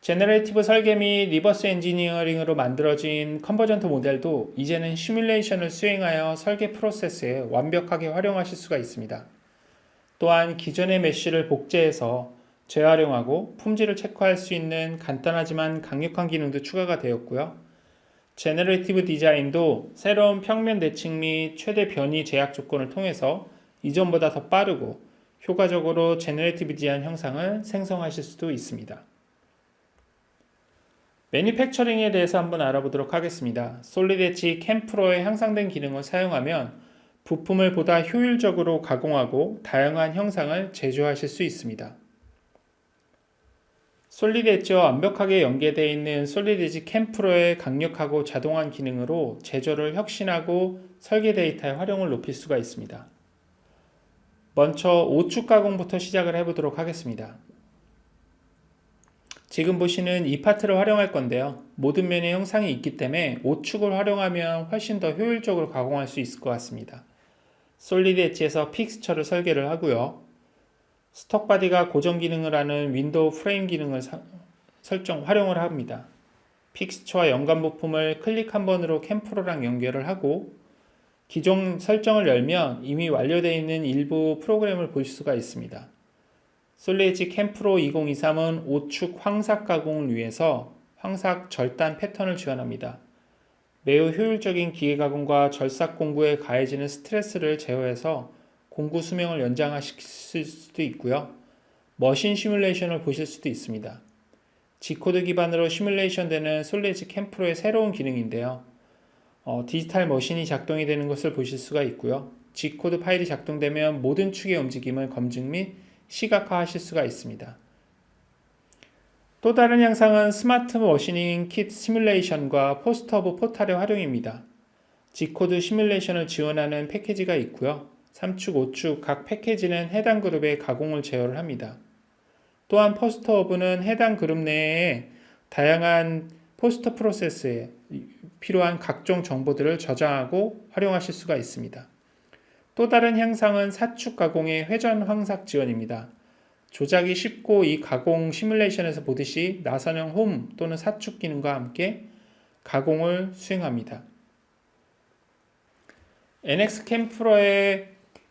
제너레이티브 설계 및 리버스 엔지니어링으로 만들어진 컨버전트 모델도 이제는 시뮬레이션을 수행하여 설계 프로세스에 완벽하게 활용하실 수가 있습니다. 또한 기존의 메쉬를 복제해서 재활용하고 품질을 체크할 수 있는 간단하지만 강력한 기능도 추가가 되었고요. 제너레이티브 디자인도 새로운 평면 대칭 및 최대 변이 제약 조건을 통해서 이전보다 더 빠르고 효과적으로 제너레이티브 디자인 형상을 생성하실 수도 있습니다. 매니팩처링에 대해서 한번 알아보도록 하겠습니다. 솔리드 엣지 캠프로의 향상된 기능을 사용하면 부품을 보다 효율적으로 가공하고 다양한 형상을 제조하실 수 있습니다. 솔리드 엣지와 완벽하게 연계되어 있는 솔리드 엣지 캠프로의 강력하고 자동화한 기능으로 제조를 혁신하고 설계 데이터의 활용을 높일 수가 있습니다. 먼저 오축 가공부터 시작을 해보도록 하겠습니다. 지금 보시는 이 파트를 활용할 건데요. 모든 면의 형상이 있기 때문에 오축을 활용하면 훨씬 더 효율적으로 가공할 수 있을 것 같습니다. 솔리드 엣지에서 픽스처를 설계를 하고요. 스톡 바디가 고정 기능을 하는 윈도우 프레임 기능을 활용을 합니다. 픽스처와 연관 부품을 클릭 한 번으로 캠프로랑 연결을 하고 기존 설정을 열면 이미 완료되어 있는 일부 프로그램을 볼 수가 있습니다. 솔리드 엣지 캠프로 2023은 오축 황삭 가공을 위해서 황삭 절단 패턴을 지원합니다. 매우 효율적인 기계 가공과 절삭 공구에 가해지는 스트레스를 제어해서 공구 수명을 연장하실 수도 있고요. 머신 시뮬레이션을 보실 수도 있습니다. G코드 기반으로 시뮬레이션 되는 솔리드 캠프로의 새로운 기능인데요. 디지털 머신이 작동이 되는 것을 보실 수가 있고요. G코드 파일이 작동되면 모든 축의 움직임을 검증 및 시각화하실 수가 있습니다. 또 다른 양상은 스마트 머시닝 킷 시뮬레이션과 포스트 오브 포탈의 활용입니다. G코드 시뮬레이션을 지원하는 패키지가 있고요. 3축, 5축 각 패키지는 해당 그룹의 가공을 제어를 합니다. 또한 포스트 오브는 해당 그룹 내에 다양한 포스트 프로세스에 필요한 각종 정보들을 저장하고 활용하실 수가 있습니다. 또 다른 향상은 4축 가공의 회전 황삭 지원입니다. 조작이 쉽고 이 가공 시뮬레이션에서 보듯이 나선형 홈 또는 4축 기능과 함께 가공을 수행합니다.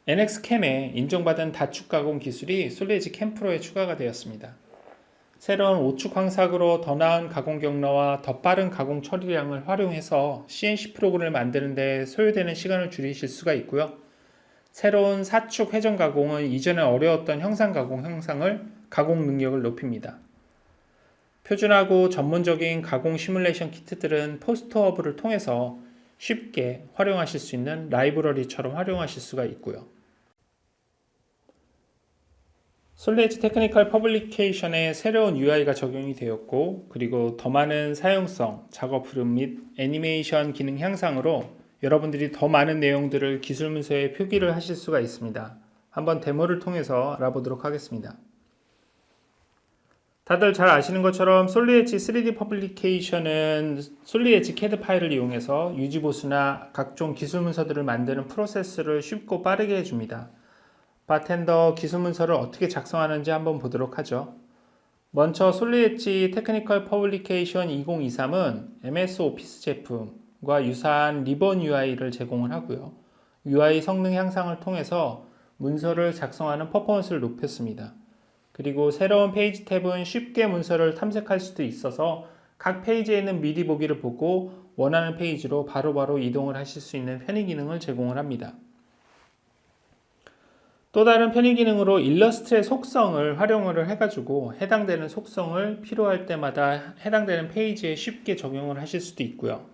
NXCam에 인정받은 다축 가공 기술이 솔리드 캠프로에 추가가 되었습니다. 새로운 5축 황삭으로 더 나은 가공 경로와 더 빠른 가공 처리량을 활용해서 CNC 프로그램을 만드는 데 소요되는 시간을 줄이실 수가 있고요. 새로운 4축 회전 가공은 이전에 어려웠던 형상 가공 능력을 높입니다. 표준하고 전문적인 가공 시뮬레이션 키트들은 포스트 오브를 통해서 쉽게 활용하실 수 있는 라이브러리처럼 활용하실 수가 있고요. 솔리드 테크니컬 퍼블리케이션에 새로운 UI가 적용이 되었고, 그리고 더 많은 사용성, 작업 흐름 및 애니메이션 기능 향상으로 여러분들이 더 많은 내용들을 기술 문서에 표기를 하실 수가 있습니다. 한번 데모를 통해서 알아보도록 하겠습니다. 다들 잘 아시는 것처럼 솔리드 3D 퍼블리케이션은 솔리드 CAD 파일을 이용해서 유지보수나 각종 기술 문서들을 만드는 프로세스를 쉽고 빠르게 해줍니다. 바텐더 기술 문서를 어떻게 작성하는지 한번 보도록 하죠. 먼저 솔리드 테크니컬 퍼블리케이션 2023은 MS 오피스 제품과 유사한 리본 UI를 제공을 하고요. UI 성능 향상을 통해서 문서를 작성하는 퍼포먼스를 높였습니다. 그리고 새로운 페이지 탭은 쉽게 문서를 탐색할 수도 있어서 각 페이지에 있는 미리 보기를 보고 원하는 페이지로 바로바로 이동을 하실 수 있는 편의 기능을 제공을 합니다. 또 다른 편의 기능으로 일러스트의 속성을 활용을 해가지고 해당되는 속성을 필요할 때마다 해당되는 페이지에 쉽게 적용을 하실 수도 있고요.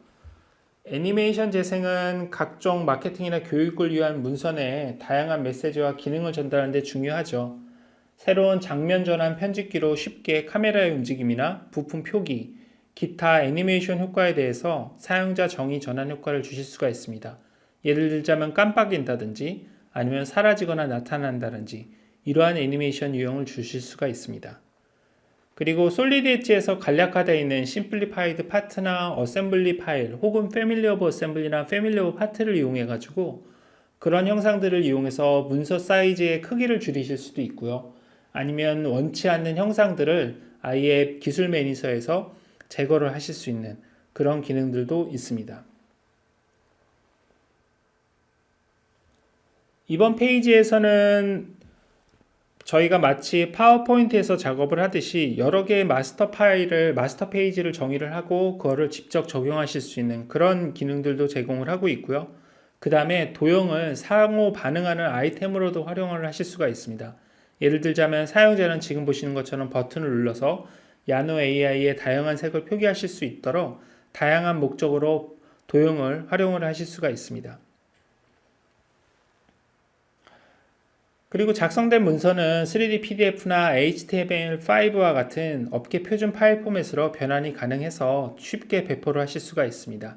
애니메이션 재생은 각종 마케팅이나 교육을 위한 문서 내에 다양한 메시지와 기능을 전달하는 데 중요하죠. 새로운 장면 전환 편집기로 쉽게 카메라의 움직임이나 부품 표기, 기타 애니메이션 효과에 대해서 사용자 정의 전환 효과를 주실 수가 있습니다. 예를 들자면 깜빡인다든지 아니면 사라지거나 나타난다든지 이러한 애니메이션 유형을 주실 수가 있습니다. 그리고 솔리드 엣지에서 간략화되어 있는 심플리파이드 파트나 어셈블리 파일 혹은 패밀리 오브 어셈블리나 패밀리 오브 파트를 이용해 가지고 그런 형상들을 이용해서 문서 사이즈의 크기를 줄이실 수도 있고요. 아니면 원치 않는 형상들을 아예 기술 매니저에서 제거를 하실 수 있는 그런 기능들도 있습니다. 이번 페이지에서는 저희가 마치 파워포인트에서 작업을 하듯이 여러 개의 마스터 페이지를 정의를 하고 그거를 직접 적용하실 수 있는 그런 기능들도 제공을 하고 있고요. 그 다음에 도형을 상호 반응하는 아이템으로도 활용을 하실 수가 있습니다. 예를 들자면 사용자는 지금 보시는 것처럼 버튼을 눌러서 야노 AI의 다양한 색을 표기하실 수 있도록 다양한 목적으로 도형을 활용을 하실 수가 있습니다. 그리고 작성된 문서는 3D PDF나 HTML5와 같은 업계 표준 파일 포맷으로 변환이 가능해서 쉽게 배포를 하실 수가 있습니다.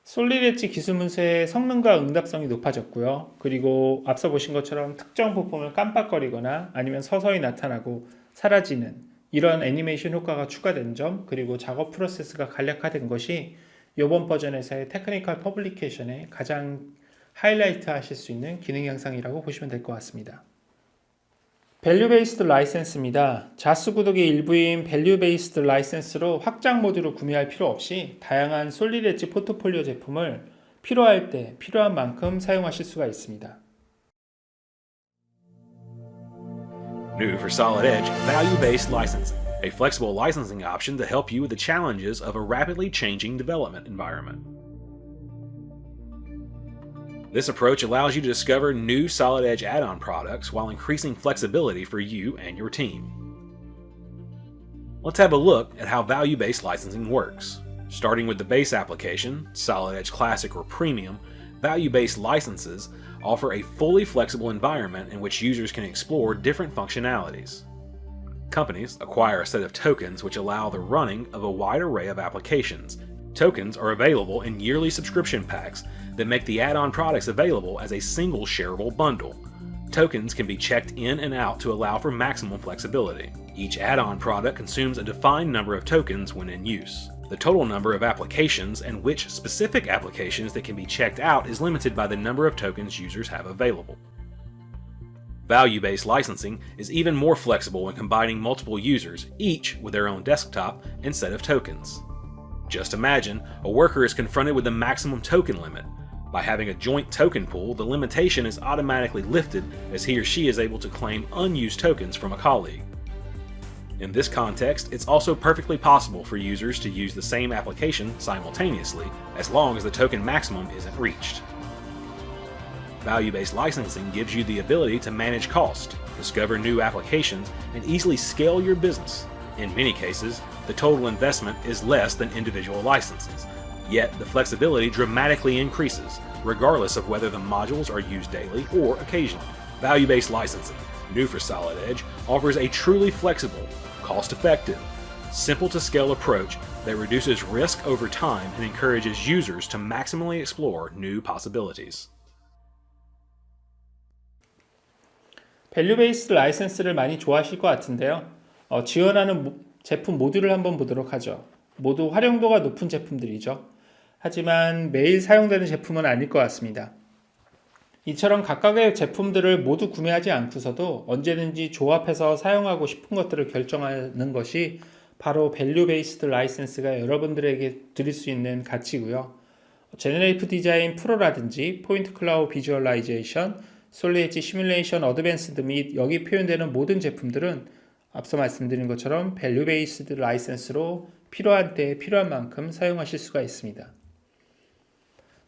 솔리드 엣지 기술 문서의 성능과 응답성이 높아졌고요. 그리고 앞서 보신 것처럼 특정 부품을 깜빡거리거나 아니면 서서히 나타나고 사라지는 이런 애니메이션 효과가 추가된 점, 그리고 작업 프로세스가 간략화된 것이 이번 버전에서의 테크니컬 퍼블리케이션의 가장 하이라이트 하실 수 있는 기능 향상이라고 보시면 될 것 같습니다. 밸류 베이스드 라이센스입니다. 자수 구독의 일부인 밸류 베이스드 라이센스로 확장 모듈을 구매할 필요 없이 다양한 솔리드 엣지 포트폴리오 제품을 필요할 때 필요한 만큼 사용하실 수가 있습니다. New for Solid Edge, value-based licensing. a flexible licensing option to help you with the challenges of a rapidly changing development environment. This approach allows you to discover new Solid Edge add-on products while increasing flexibility for you and your team. Let's have a look at how value-based licensing works. Starting with the base application, Solid Edge Classic or Premium, value-based licenses offer a fully flexible environment in which users can explore different functionalities. Companies acquire a set of tokens which allow the running of a wide array of applications. Tokens are available in yearly subscription packs that make the add-on products available as a single shareable bundle. Tokens can be checked in and out to allow for maximum flexibility. Each add-on product consumes a defined number of tokens when in use. The total number of applications and which specific applications that can be checked out is limited by the number of tokens users have available. Value-based licensing is even more flexible when combining multiple users, each with their own desktop and set of tokens. Just imagine a worker is confronted with the maximum token limit. By having a joint token pool, the limitation is automatically lifted as he or she is able to claim unused tokens from a colleague. In this context, it's also perfectly possible for users to use the same application simultaneously, as long as the token maximum isn't reached. Value-based licensing gives you the ability to manage cost, discover new applications, and easily scale your business. In many cases, the total investment is less than individual licenses, yet the flexibility dramatically increases, regardless of whether the modules are used daily or occasionally. Value-based licensing, new for Solid Edge, offers a truly flexible, cost-effective, simple-to-scale approach that reduces risk over time and encourages users to maximally explore new possibilities. 밸류 베이스드 라이센스를 많이 좋아하실 것 같은데요. 지원하는 제품 모듈을 한번 보도록 하죠. 모두 활용도가 높은 제품들이죠. 하지만 매일 사용되는 제품은 아닐 것 같습니다. 이처럼 각각의 제품들을 모두 구매하지 않고서도 언제든지 조합해서 사용하고 싶은 것들을 결정하는 것이 바로 밸류 베이스드 라이센스가 여러분들에게 드릴 수 있는 가치고요. 제너레이프 디자인 프로라든지 포인트 클라우드 비주얼라이제이션, 솔리드 엣지 시뮬레이션 어드밴스드 및 여기 표현되는 모든 제품들은 앞서 말씀드린 것처럼 밸류 베이스드 라이센스로 필요한 때에 필요한 만큼 사용하실 수가 있습니다.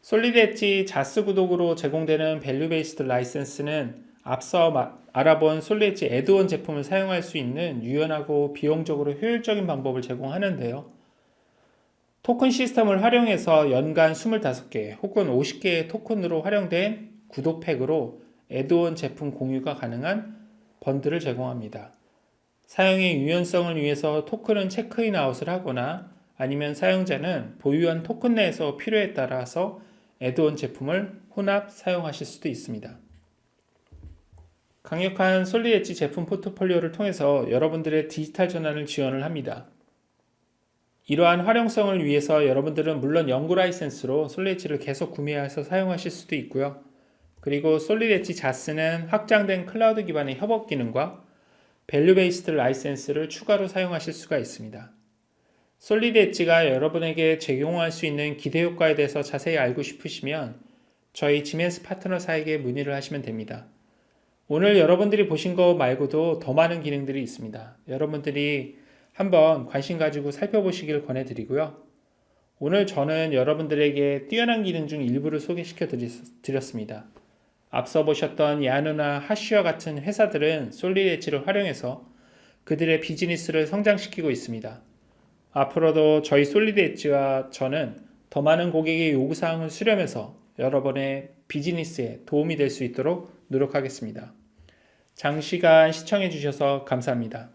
솔리드 엣지 자스 구독으로 제공되는 밸류 베이스드 라이센스는 앞서 알아본 솔리드 엣지 애드온 제품을 사용할 수 있는 유연하고 비용적으로 효율적인 방법을 제공하는데요. 토큰 시스템을 활용해서 연간 25개 혹은 50개의 토큰으로 활용된 구독팩으로 애드온 제품 공유가 가능한 번들을 제공합니다. 사용의 유연성을 위해서 토큰은 체크인 아웃을 하거나 아니면 사용자는 보유한 토큰 내에서 필요에 따라서 애드온 제품을 혼합 사용하실 수도 있습니다. 강력한 솔리드 엣지 제품 포트폴리오를 통해서 여러분들의 디지털 전환을 지원을 합니다. 이러한 활용성을 위해서 여러분들은 물론 연구 라이센스로 솔리드 엣지를 계속 구매해서 사용하실 수도 있고요. 그리고 솔리드 엣지 자스는 확장된 클라우드 기반의 협업 기능과 밸류 베이스드 라이센스를 추가로 사용하실 수가 있습니다. 솔리드 엣지가 여러분에게 제공할 수 있는 기대 효과에 대해서 자세히 알고 싶으시면 저희 지멘스 파트너사에게 문의를 하시면 됩니다. 오늘 여러분들이 보신 거 말고도 더 많은 기능들이 있습니다. 여러분들이 한번 관심 가지고 살펴보시길 권해드리고요. 오늘 저는 여러분들에게 뛰어난 기능 중 일부를 소개시켜 드렸습니다. 앞서 보셨던 야누나 하쉬와 같은 회사들은 솔리드 엣지를 활용해서 그들의 비즈니스를 성장시키고 있습니다. 앞으로도 저희 솔리드 엣지와 저는 더 많은 고객의 요구사항을 수렴해서 여러분의 비즈니스에 도움이 될 수 있도록 노력하겠습니다. 장시간 시청해 주셔서 감사합니다.